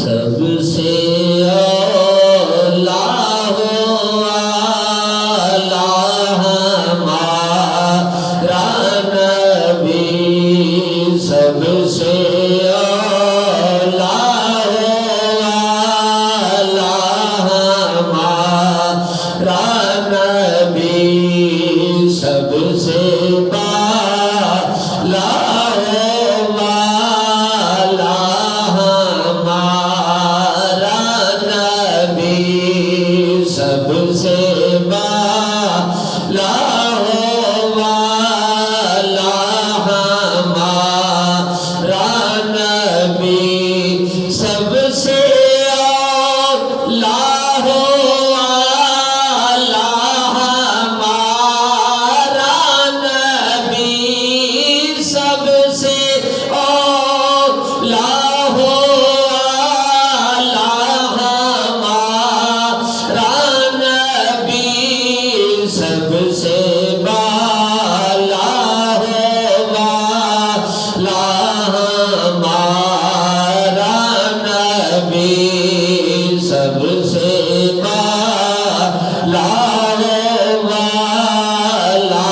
سب سے اولا ہمارا نبی، سب سے اولا ہمارا نبی، سب سے بالا سب سے بالا والا ہمارا نبی، سب سے اولا والا ہمارا نبی، سب سے اولا سب سے بالا والا ہمارا نبی، سب سے بالا والا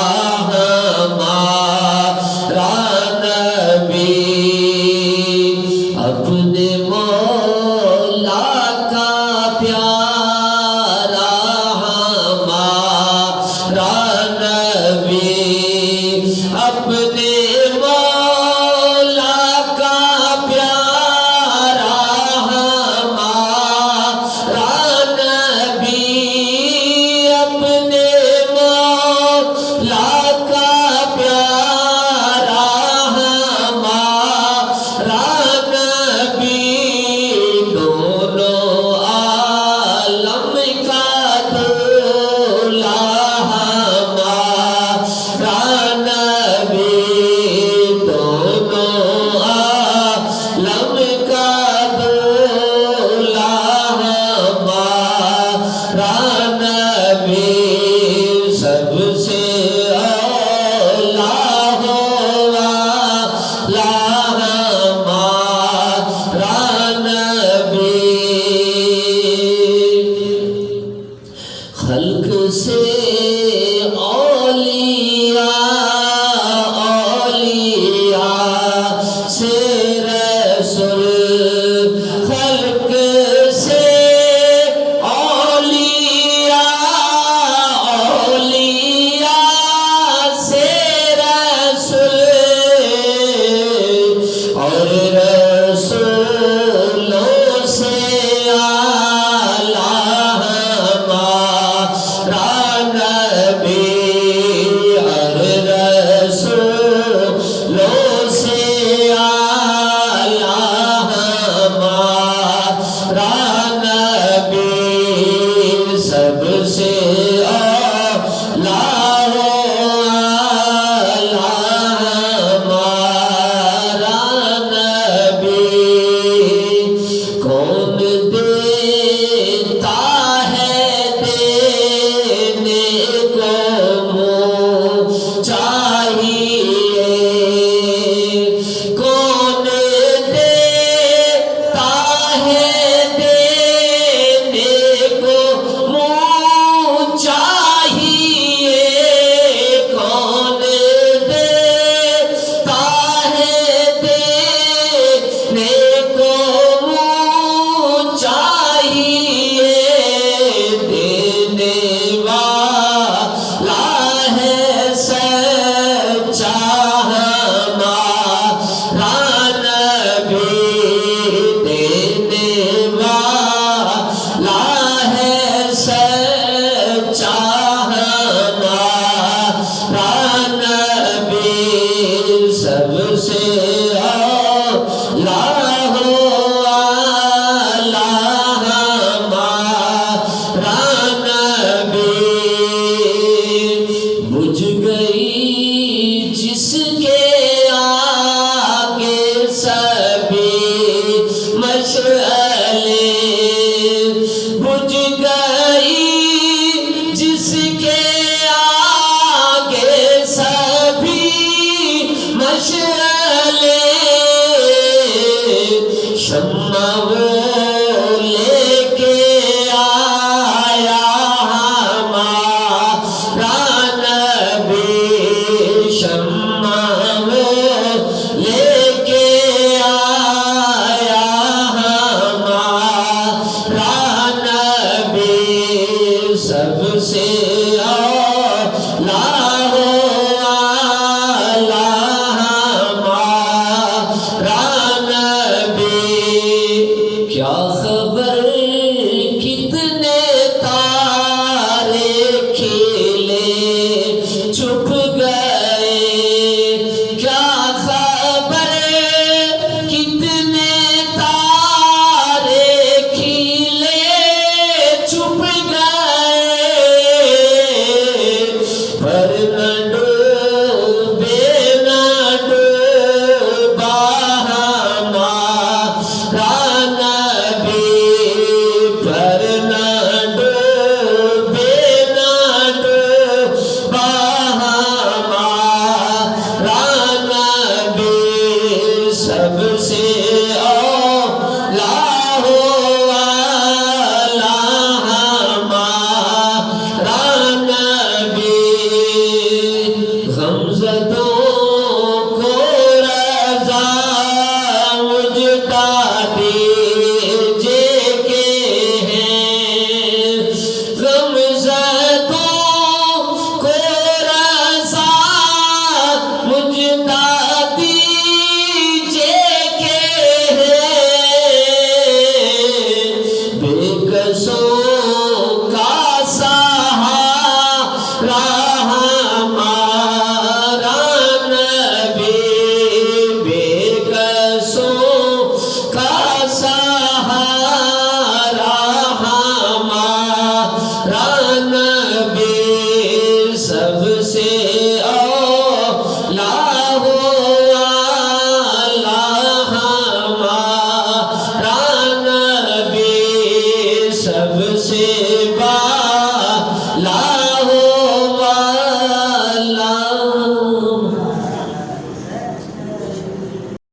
ہمارا نبی، اپنے مولا کا پیارا اپنے مولا کا پیارا ہمارا نبی، اپنے مولا کا پیارا ہمارا نبی، دونوں عالم کا سب سے اولا والا ہمارا نبی، خلق سے اولیاء سے رسول، خلق سے اور رسولوں سے اعلیٰ ہمارا نبی، اور رسولوں سے اعلیٰ ہمارا نبی، سب سے اولا سب سے اولا والا ہمارا نبی، بجھ گئی جس کے آگے سبھی مشعلیں، بجھ گئی جس کے آگے سبھی مشعلیں، شمع وہ لے کے آیا ہمارا نبی شمع وہ لے کے آیا ہمارا نبی سب سے کیا خبر کتنے تارے کھلے چھپ گئے کیا خبر کتنے تارے کھلے چھپ گئے پر نہ ڈوبے نہ ڈوبا ہمارا سب سے اولا والا ہمارا نبی غمزدوں کو رضا مجھتا دیجے کے ہیں غمزدوں کو رضا مجھتا کا سہارا ہمارا نبی بے قصوں کا سہارا ہمارا نبی سب سے